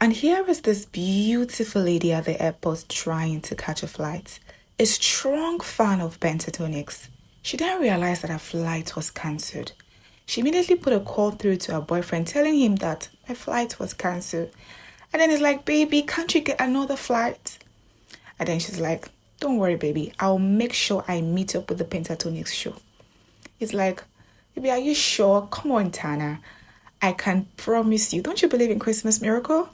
And here is this beautiful lady at the airport trying to catch a flight. A strong fan of pentatonics. She didn't realize that her flight was cancelled. She immediately put a call through to her boyfriend telling him that her flight was cancelled. And then he's like, baby, can't you get another flight? And then she's like, don't worry, baby. I'll make sure I meet up with the pentatonics show. He's like, baby, are you sure? Come on, Tana. I can promise you. Don't you believe in Christmas miracle?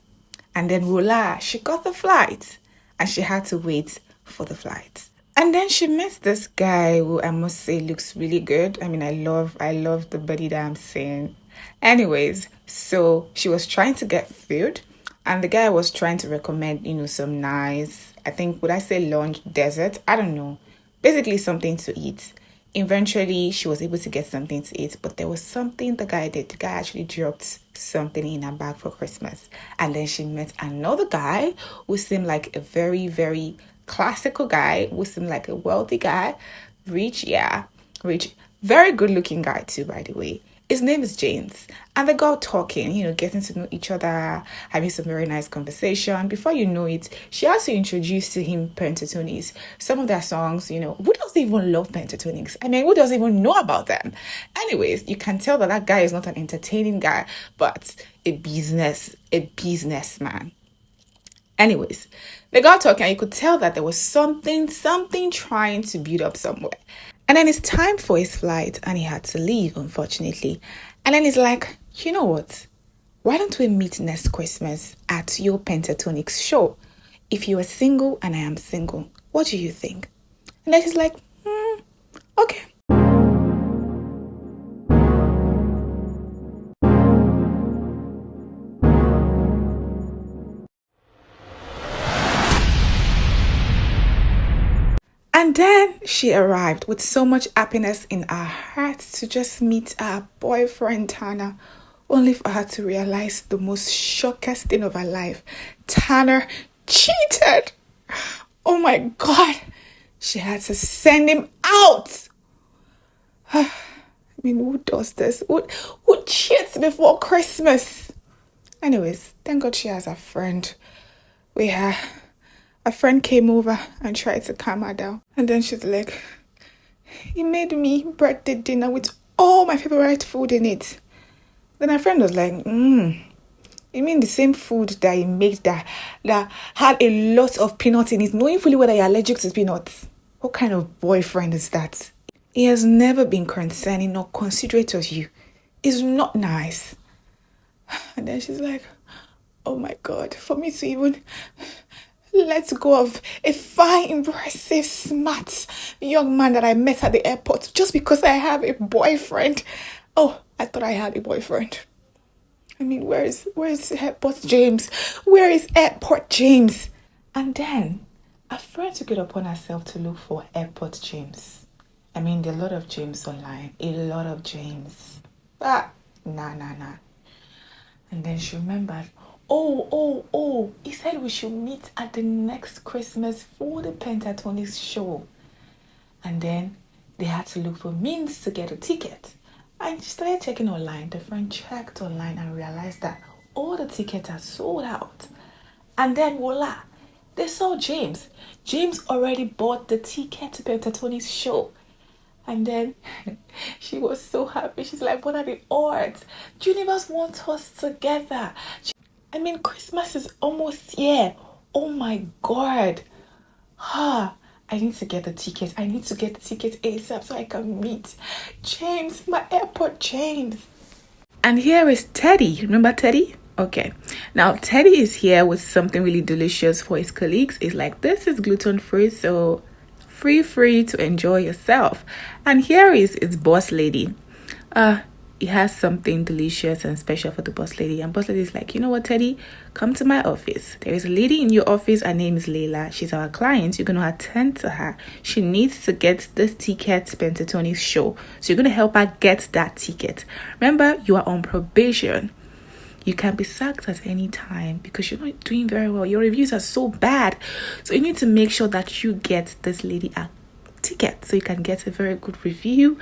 And then voila, she got the flight. And she had to wait for the flight. And then she met this guy who I must say looks really good. I mean, I love the body that I'm seeing. Anyways, so she was trying to get food. And the guy was trying to recommend, some nice, I think, would I say lunch, dessert? I don't know. Basically something to eat. Eventually, she was able to get something to eat, but there was something the guy did. The guy actually dropped something in her bag for Christmas. And then she met another guy who seemed like a very, very classical guy, who seemed like a wealthy guy. Rich, very good looking guy too, by the way. His name is James. And they got talking, getting to know each other, having some very nice conversation. Before you know it, she also introduced to him pentatonics. Some of their songs, who doesn't even love pentatonics? I mean, who doesn't even know about them? Anyways, you can tell that guy is not an entertaining guy, but a businessman. Anyways, they got talking and you could tell that there was something trying to build up somewhere. And then it's time for his flight and he had to leave, unfortunately. And then he's like, you know what? Why don't we meet next Christmas at your pentatonics show? If you are single and I am single, what do you think? And then she's like, okay. And then she arrived with so much happiness in her heart to just meet her boyfriend, Tanner, only for her to realize the most shockest thing of her life. Tanner cheated. Oh my God. She had to send him out. I mean, who does this? Who cheats before Christmas? Anyways, thank God she has a friend. A friend came over and tried to calm her down. And then she's like, he made me birthday dinner with all my favorite food in it. Then her friend was like, you mean the same food that he made that had a lot of peanuts in it, knowing fully whether you're allergic to peanuts? What kind of boyfriend is that? He has never been concerning or considerate of you. It's not nice. And then she's like, oh my God, for me to even let go of a fine, impressive, smart young man that I met at the airport just because I have a boyfriend. Oh, I thought I had a boyfriend. I mean, where is Airport James? Where is Airport James? And then a friend took it upon herself to look for Airport James. I mean, there are a lot of James online. A lot of James. Nah. And then she remembered, Oh, he said we should meet at the next Christmas for the pentatonics show. And then they had to look for means to get a ticket. And she started checking online. The friend checked online and realized that all the tickets are sold out. And then voila, they saw James. James already bought the ticket to pentatonics show. And then she was so happy. She's like, what are the odds? The universe wants us together. I mean, Christmas is almost here. Oh my God. I need to get the ticket. I need to get the ticket ASAP so I can meet James, my Airport James. And here is Teddy. Remember Teddy? Okay. Now, Teddy is here with something really delicious for his colleagues. It's like, this is gluten-free, so free to enjoy yourself. And here is his boss lady. He has something delicious and special for the boss lady. And boss lady is like, you know what, Teddy? Come to my office. There is a lady in your office. Her name is Layla. She's our client. You're going to attend to her. She needs to get this ticket to pentatonics show. So you're going to help her get that ticket. Remember, you are on probation. You can be sacked at any time because you're not doing very well. Your reviews are so bad. So you need to make sure that you get this lady a ticket so you can get a very good review.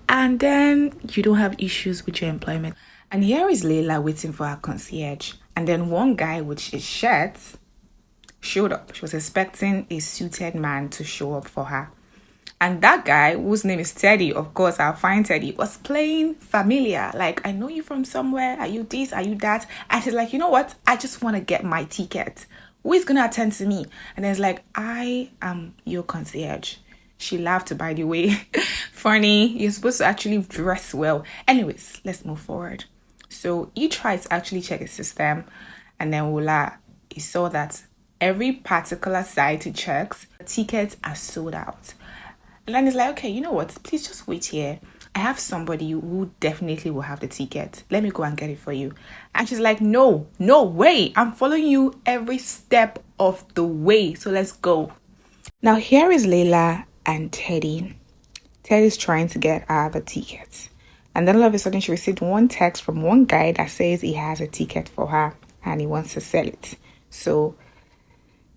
And then you don't have issues with your employment. And here is Layla waiting for her concierge. And then one guy with his shirt showed up. She was expecting a suited man to show up for her. And that guy, whose name is Teddy, of course, our fine Teddy, was playing familiar. Like, I know you from somewhere. Are you this? Are you that? And she's like, you know what? I just want to get my ticket. Who is going to attend to me? And then it's like, I am your concierge. She laughed, by the way. Funny. You're supposed to actually dress well. Anyways, let's move forward. So he tried to actually check his system. And then he saw that every particular site he checks, tickets are sold out. And then he's like, okay, you know what? Please just wait here. I have somebody who definitely will have the ticket. Let me go and get it for you. And she's like, no way. I'm following you every step of the way. So let's go. Now here is Layla and Teddy. Teddy's trying to get her the ticket. And then all of a sudden she received one text from one guy that says he has a ticket for her and he wants to sell it. So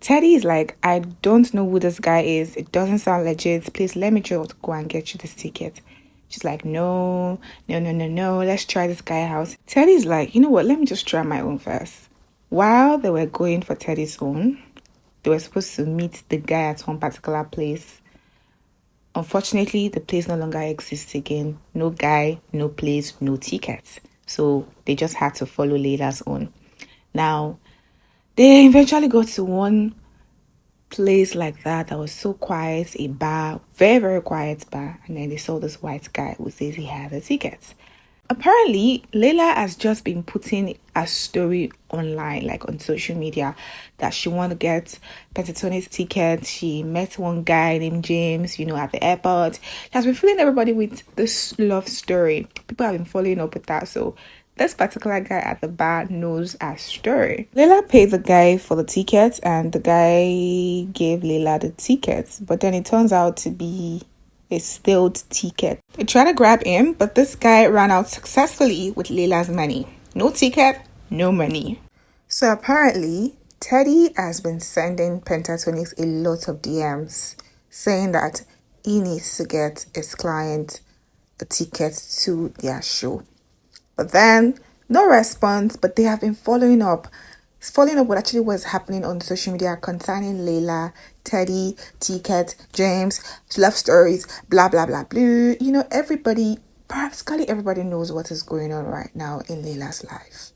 Teddy is like, I don't know who this guy is. It doesn't sound legit. Please let me just go and get you this ticket. She's like, no. Let's try this guy out. Teddy's like, you know what? Let me just try my own first. While they were going for Teddy's own, they were supposed to meet the guy at one particular place. Unfortunately, the place no longer exists again. No guy, no place, no tickets. So they just had to follow Layla's own. Now, they eventually got to one place like that was so quiet, a bar, very, very quiet bar. And then they saw this white guy who says he had a ticket. Apparently, Layla has just been putting a story online, like on social media, that she want to get Pentatonic's ticket. She met one guy named James, at the airport. She has been filling everybody with this love story. People have been following up with that. So this particular guy at the bar knows our story. Layla paid the guy for the ticket and the guy gave Layla the ticket. But then it turns out to be a stilled ticket. They tried to grab him, but this guy ran out successfully with Layla's money. No ticket, no money. So apparently, Teddy has been sending Pentatonix a lot of DMs saying that he needs to get his client a ticket to their show. But then, no response, but they have been following up what actually was happening on social media concerning Layla, Teddy, ticket, James, love stories, blah, blah, blah, blue. Practically everybody knows what is going on right now in Layla's life.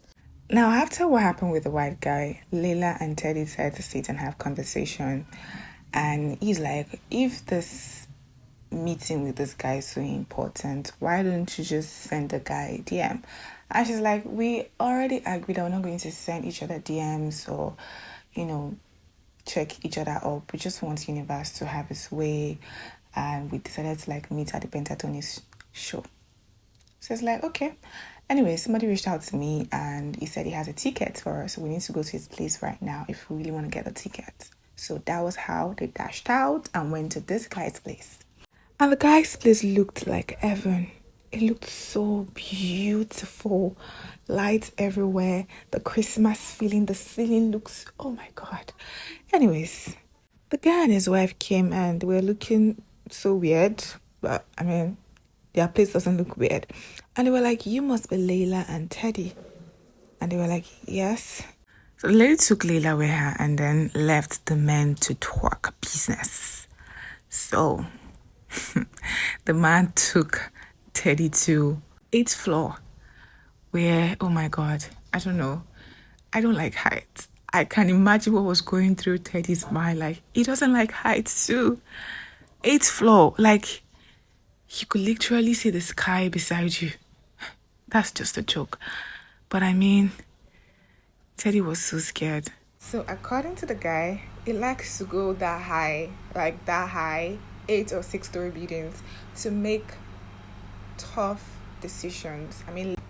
Now, after what happened with the white guy, Layla and Teddy decided to sit and have conversation. And he's like, if this meeting with this guy is so important, why don't you just send the guy a DM? And she's like, we already agreed that we're not going to send each other DMs or check each other up. We just want Universe to have its way, and we decided to meet at the Pentatonix show. So it's like, okay. Anyway, somebody reached out to me and he said he has a ticket for us, so we need to go to his place right now if we really want to get a ticket. So that was how they dashed out and went to this guy's place. And the guy's place looked like heaven. It looked so beautiful. Lights everywhere. The Christmas feeling. The ceiling looks... oh my God. Anyways, the guy and his wife came and they were looking so weird. But, their place doesn't look weird. And they were like, you must be Layla and Teddy. And they were like, yes. So the lady took Layla with her and then left the men to talk business. So... the man took Teddy to 8th floor where, oh my God, I don't know. I don't like heights. I can imagine what was going through Teddy's mind. Like, he doesn't like heights too. 8th floor, you could literally see the sky beside you. That's just a joke. But Teddy was so scared. So according to the guy, he likes to go that high, 8 or 6 story buildings, to make tough decisions.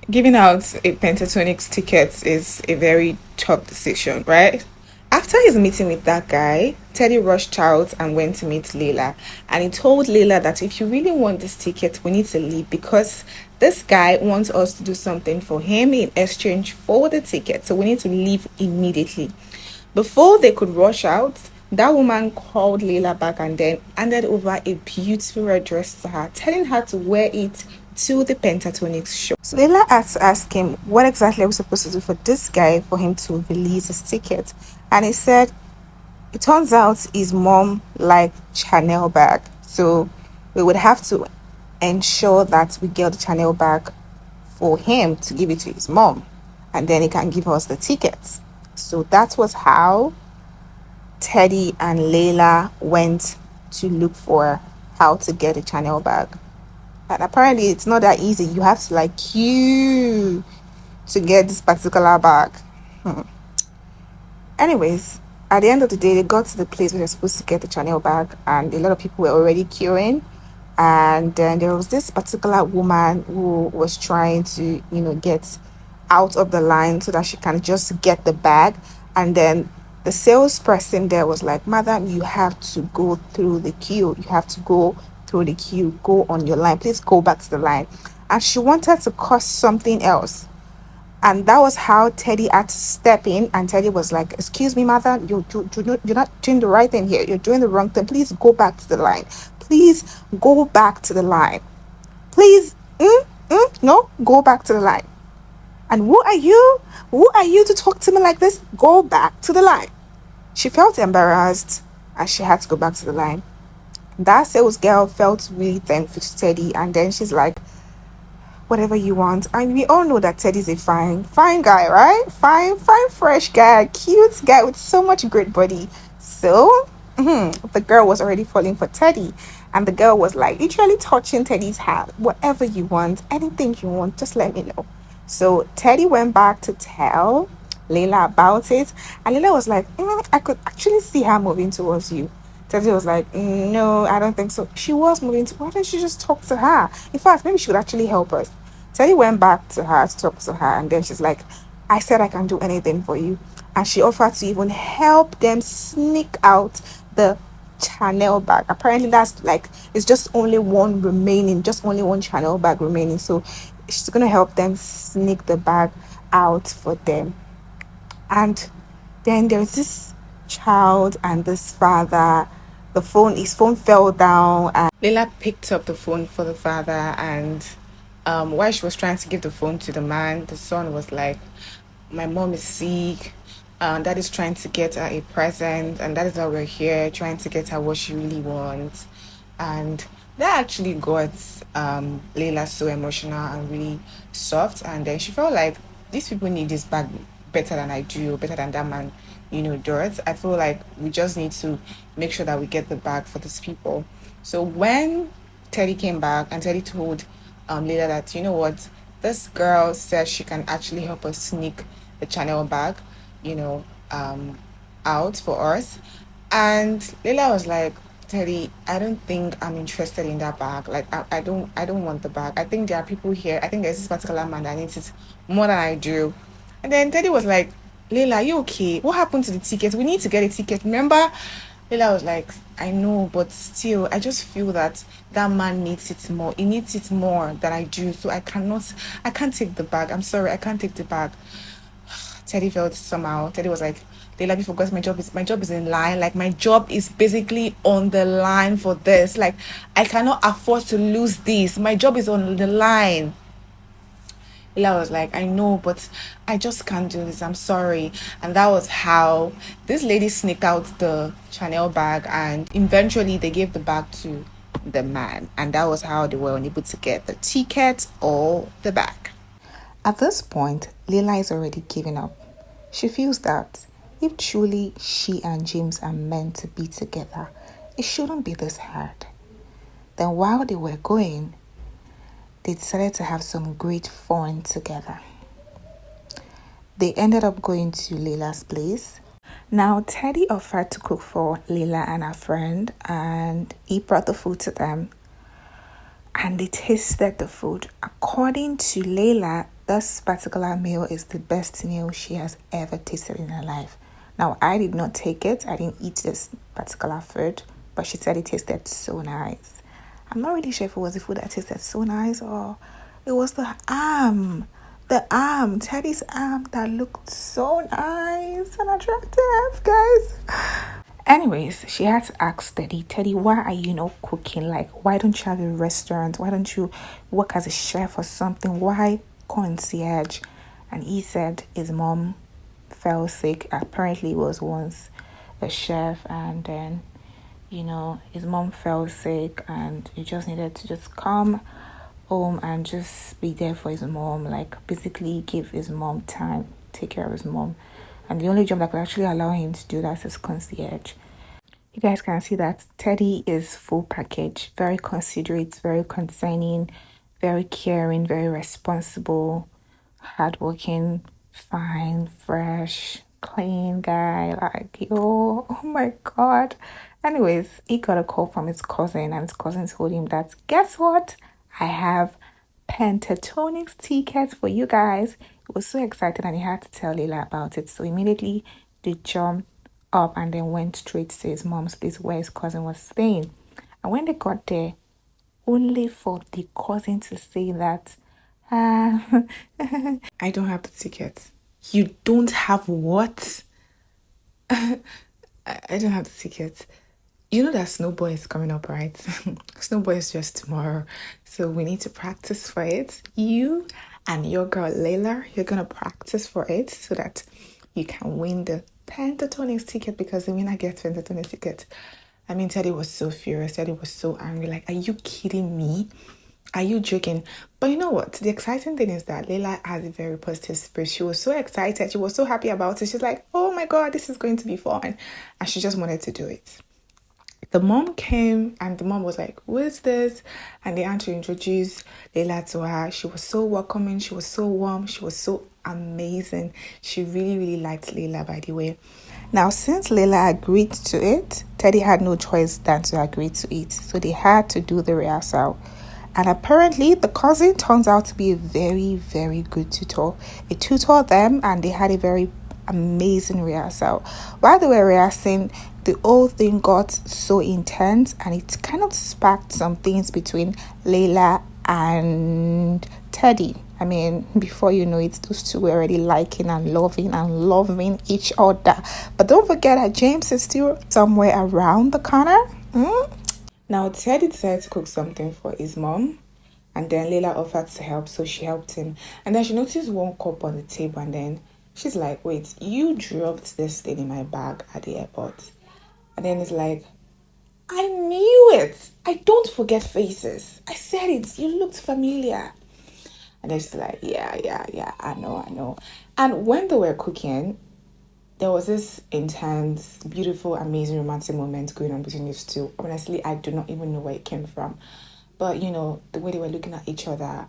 Giving out a Pentatonix ticket is a very tough decision, right? After his meeting with that guy, Teddy rushed out and went to meet Layla. And he told Layla that if you really want this ticket, we need to leave because this guy wants us to do something for him in exchange for the ticket. So we need to leave immediately. Before they could rush out, that woman called Layla back and then handed over a beautiful red dress to her, telling her to wear it to the Pentatonix show. So Layla had to ask him what exactly are we supposed to do for this guy for him to release his ticket. And he said it turns out his mom liked Chanel bag. So we would have to ensure that we get the Chanel bag for him to give it to his mom. And then he can give us the tickets. So that was how Teddy and Layla went to look for how to get a Chanel bag. And apparently it's not that easy. You have to like queue to get this particular bag. Anyways, at the end of the day, they got to the place where they're supposed to get the Chanel bag, and a lot of people were already queuing. And then there was this particular woman who was trying to, get out of the line so that she can just get the bag. And then the salesperson there was like, "Madam, you have to go through the queue. You have to go through the queue. Go on your line. Please go back to the line." And she wanted to cost something else. And that was how Teddy had to step in. And Teddy was like, "Excuse me, mother, you're not doing the right thing here. You're doing the wrong thing. Please go back to the line. Please go back to the line. Please, no, go back to the line. And who are you? Who are you to talk to me like this? Go back to the line." She felt embarrassed and she had to go back to the line. That sales girl felt really thankful to Teddy. And then she's like, "Whatever you want." And we all know that Teddy's a fine guy, right? Fine, fresh guy, cute guy with so much great body. So the girl was already falling for Teddy. And the girl was like literally touching Teddy's hand. "Whatever you want, anything you want, just let me know." So Teddy went back to tell Layla about it. And Layla was like, "I could actually see her moving towards you." Teddy was like, "No, I don't think so." She was moving to, why don't you just talk to her? In fact, maybe she could actually help us. Teddy went back to her to talk to her, and then she's like, "I said I can do anything for you." And she offered to even help them sneak out the Chanel bag. Apparently that's like, it's just only one remaining, just only one Chanel bag remaining. So she's gonna help them sneak the bag out for them. And then there's this child and this father. His phone fell down, and Layla picked up the phone for the father. And while she was trying to give the phone to the man, the son was like, "My mom is sick. Dad is trying to get her a present, and that is why we're here, trying to get her what she really wants." And that actually got Layla so emotional and really soft. And then she felt like these people need this bag better than I do, better than that man, does. I feel like we just need to make sure that we get the bag for these people. So when Teddy came back and Teddy told Layla that, what, this girl says she can actually help us sneak the Chanel bag, out for us. And Layla was like, "Teddy, I don't think I'm interested in that bag. Like, I don't want the bag. I think there are people here. I think there's this particular man that needs it more than I do." And then Teddy was like, "Layla, are you okay? What happened to the ticket? We need to get a ticket. Remember?" Layla was like, "I know, but still, I just feel that that man needs it more. He needs it more than I do. So I can't take the bag. I'm sorry, I can't take the bag." Teddy felt somehow. Teddy was like, "Layla, you forgot my job is in line. Like, my job is basically on the line for this. Like, I cannot afford to lose this. My job is on the line." Layla was like, "I know, but I just can't do this. I'm sorry." And that was how this lady sneaked out the Chanel bag, and eventually they gave the bag to the man. And that was how they were unable to get the ticket or the bag. At this point, Layla is already giving up. She feels that if truly she and James are meant to be together, it shouldn't be this hard. Then while they were going, they decided to have some great fun together. They ended up going to Layla's place. Now, Teddy offered to cook for Layla and her friend, and he brought the food to them. And they tasted the food. According to Layla, this particular meal is the best meal she has ever tasted in her life. Now, I did not take it. I didn't eat this particular food, but she said it tasted so nice. I'm not really sure if it was the food that tasted so nice or it was the arm. Teddy's arm that looked so nice and attractive, guys. Anyways, she had to ask Teddy, why are you not cooking? Like, why don't you have a restaurant? Why don't you work as a chef or something? Why concierge? And he said his mom fell sick. Apparently, he was once a chef, and then, his mom fell sick, and he just needed to just come home and just be there for his mom, like basically give his mom time, take care of his mom. And the only job that could actually allow him to do that is concierge. You guys can see that Teddy is full package, very considerate, very concerning, very caring, very responsible, hardworking, fine, fresh, clean guy. Like, yo, oh my God. Anyways, he got a call from his cousin, and his cousin told him that, guess what? I have pentatonics tickets for you guys. He was so excited and he had to tell Leila about it. So immediately they jumped up and then went straight to his mom's place where his cousin was staying. And when they got there, only for the cousin to say that, I don't have the ticket. You don't have what? I don't have the ticket. You know that Snowball is coming up, right? Snowball is just tomorrow. So we need to practice for it. You and your girl Layla, you're going to practice for it so that you can win the Pentatonics ticket, because the winner gets Pentatonics ticket. I mean, Teddy was so furious. Teddy was so angry. Like, are you kidding me? Are you joking? But you know what? The exciting thing is that Layla has a very positive spirit. She was so excited. She was so happy about it. She's like, oh my God, this is going to be fun. And she just wanted to do it. The mom came and the mom was like, who is this? And they had to introduce Layla to her. She was so welcoming. She was so warm. She was so amazing. She really, really liked Layla, by the way. Now, since Layla agreed to it, Teddy had no choice than to agree to it. So they had to do the rehearsal. And apparently, the cousin turns out to be a very, very good tutor. He tutored them and they had a very amazing rehearsal. While they were rehearsing, the whole thing got so intense and it kind of sparked some things between Layla and Teddy. I mean, before you know it, those two were already liking and loving each other. But don't forget that James is still somewhere around the corner. Now, Teddy decided to cook something for his mom, and then Layla offered to help, so she helped him. And then she noticed one cup on the table, and then she's like, wait, you dropped this thing in my bag at the airport. And then it's like, I knew it. I don't forget faces. I said it. You looked familiar. And then she's like, yeah, I know. And when they were cooking, there was this intense, beautiful, amazing romantic moment going on between these two. Honestly, I do not even know where it came from. But, the way they were looking at each other,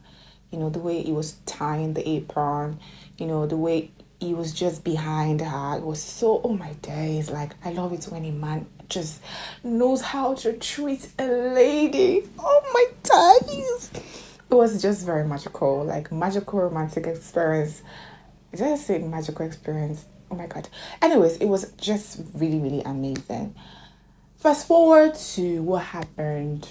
the way he was tying the apron, the way he was just behind her. It was so, oh my days. Like, I love it when a man just knows how to treat a lady. Oh my days. It was just very magical, like magical romantic experience. Did I say magical experience? Oh my God. Anyways, it was just really, really amazing. Fast forward to what happened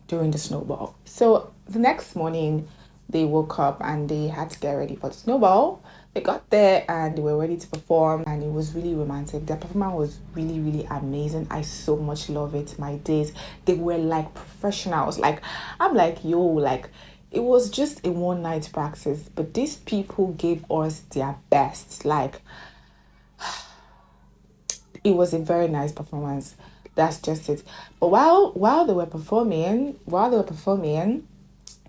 during the Snowball. So the next morning, they woke up and they had to get ready for the Snowball. They got there and they were ready to perform, and it was really romantic. Their performance was really, really amazing. I so much love it. My days, they were like professionals. Like, I'm like, yo, like, it was just a one night practice, but these people gave us their best. Like, it was a very nice performance. That's just it. But while they were performing,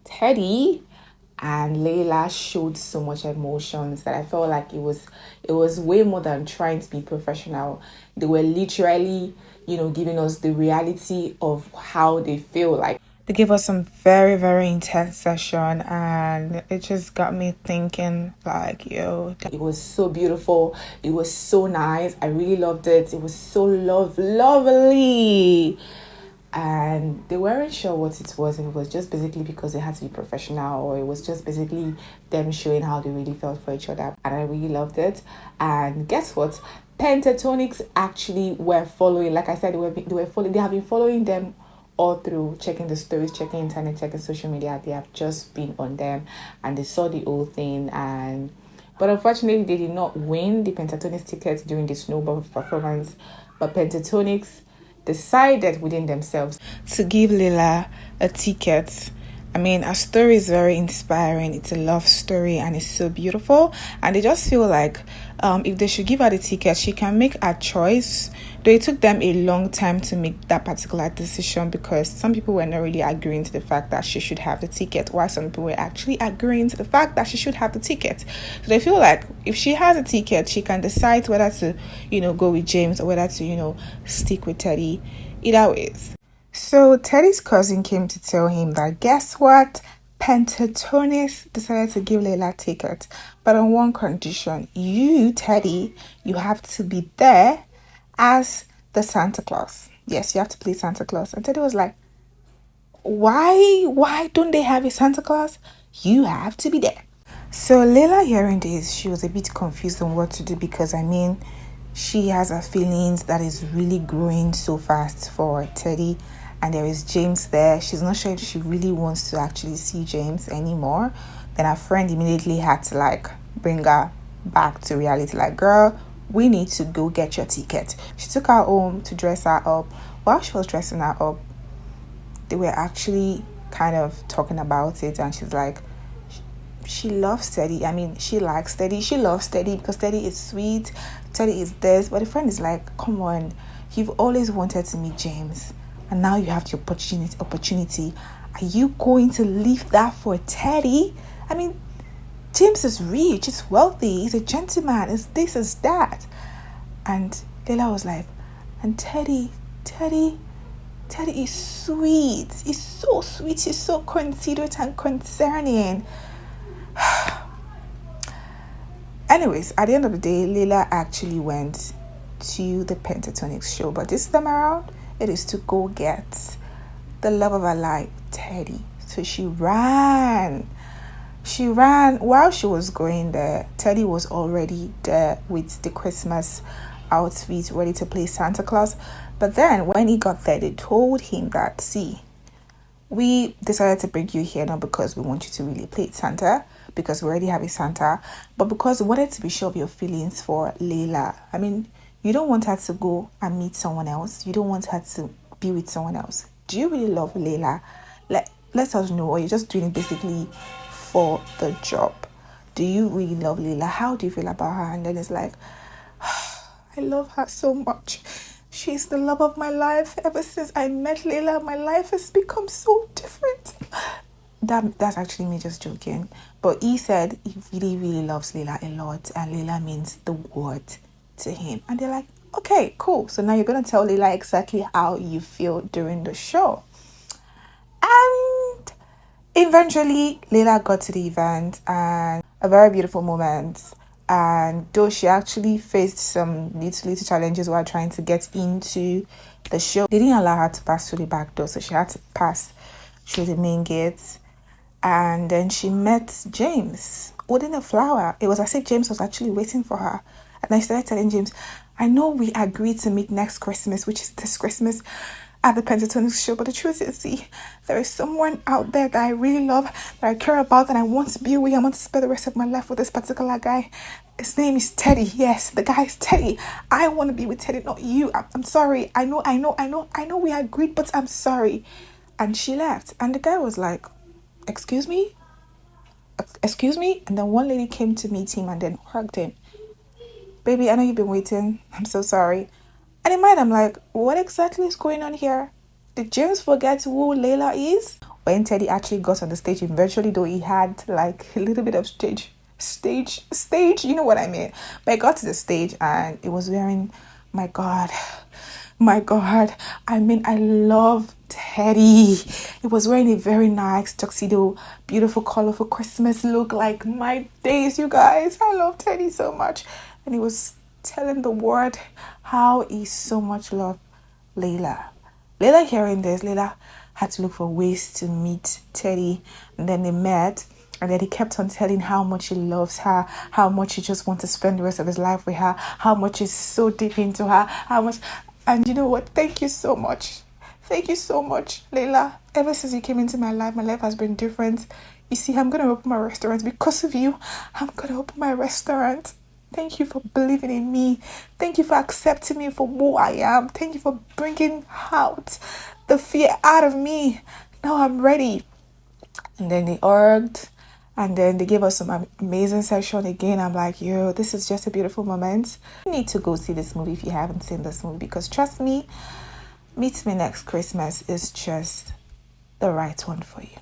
Teddy and Layla showed so much emotions that I felt like it was way more than trying to be professional. They were literally, giving us the reality of how they feel. Like, they gave us some very, very intense session, and it just got me thinking, like, yo, it was so beautiful. It was so nice. I really loved it. It was so lovely. And they weren't sure what it was, if it was just basically because they had to be professional, or it was just basically them showing how they really felt for each other. And I really loved it. And guess what? Pentatonics actually were following. Like I said, they have been following them all through, checking the stories, checking internet, checking social media. They have just been on them, and they saw the whole thing. And But unfortunately, they did not win the Pentatonix tickets during the Snowball performance. But Pentatonix decided within themselves to give Layla a ticket. I mean, her story is very inspiring. It's a love story and it's so beautiful. And they just feel like if they should give her the ticket, she can make a choice. Though it took them a long time to make that particular decision because some people were not really agreeing to the fact that she should have the ticket, while some people were actually agreeing to the fact that she should have the ticket. So they feel like if she has a ticket, she can decide whether to, go with James or whether to, stick with Teddy. Either ways. So Teddy's cousin came to tell him that guess what? Pentatonix decided to give Layla tickets, but on one condition. You, Teddy, you have to be there as the Santa Claus. Yes, you have to play Santa Claus. And Teddy was like, why don't they have a Santa Claus? You have to be there. So Layla, hearing this, she was a bit confused on what to do because she has her feelings that is really growing so fast for Teddy, and there is James there. She's not sure if she really wants to actually see James anymore. Then her friend immediately had to bring her back to reality. Like, girl, we need to go get your ticket. She took her home to dress her up. While she was dressing her up, they were actually kind of talking about it, and she's like, she loves Teddy. I mean, she likes Teddy. She loves Teddy because Teddy is sweet. Teddy is this. But the friend is like, come on, you've always wanted to meet James, and now you have the opportunity. Are you going to leave that for Teddy? I mean, James is rich, he's wealthy, he's a gentleman, is this, is that. And Layla was like, and Teddy is sweet. He's so sweet. He's so considerate and concerning. Anyways, at the end of the day, Layla actually went to the Pentatonix show. But this time around, it is to go get the love of her life, Teddy. So she ran. While she was going there. Teddy was already there with the Christmas outfit ready to play Santa Claus. But then when he got there, they told him that, see, we decided to bring you here not because we want you to really play Santa, because we already have a Santa, but because we wanted to be sure of your feelings for Layla. I mean, you don't want her to go and meet someone else. You don't want her to be with someone else. Do you really love Layla? Let us know, or you're just doing it basically for the job. Do you really love Layla? How do you feel about her? And then it's like, I love her so much. She's the love of my life. Ever since I met Layla, my life has become so different. That's actually me just joking. But he said he really, really loves Layla a lot, and Layla means the world to him. And they're like, okay, cool. So now you're going to tell Layla exactly how you feel during the show. And eventually, Layla got to the event, and a very beautiful moment. And though she actually faced some little challenges while trying to get into the show, they didn't allow her to pass through the back door, so she had to pass through the main gates. And then she met James holding a flower. It was as if James was actually waiting for her. And I started telling James, I know we agreed to meet next Christmas, which is this Christmas, at the Pentatonix show, but the truth is, see, there is someone out there that I really love, that I care about, and I want to be with. I want to spend the rest of my life with this particular guy. His name is Teddy. Yes, the guy is Teddy. I want to be with Teddy, not you. I'm sorry. I know we agreed, but I'm sorry. And she left. And the guy was like, excuse me? And then one lady came to meet him and then hugged him. Baby, I know you've been waiting. I'm so sorry. And in mind, I'm like, what exactly is going on here? Did James forget who Layla is? When Teddy actually got on the stage, eventually, though, he had like a little bit of stage, you know what I mean? But I got to the stage and it was wearing, my God, I mean, I love Teddy. It was wearing a very nice tuxedo, beautiful, colorful Christmas look, like my days, you guys. I love Teddy so much. And he was telling the world how he so much loved Layla. Layla hearing this, Layla had to look for ways to meet Teddy, and then they met, and then he kept on telling how much he loves her, how much he just wants to spend the rest of his life with her, how much he's so deep into her, how much. And you know what? Thank you so much, Layla. Ever since you came into my life has been different. You see, I'm going to open my restaurant because of you. I'm going to open my restaurant. Thank you for believing in me. Thank you for accepting me for who I am. Thank you for bringing out the fear out of me. Now I'm ready. And then they argued. And then they gave us some amazing session again. I'm like, yo, this is just a beautiful moment. You need to go see this movie if you haven't seen this movie. Because trust me, Meet Me Next Christmas is just the right one for you.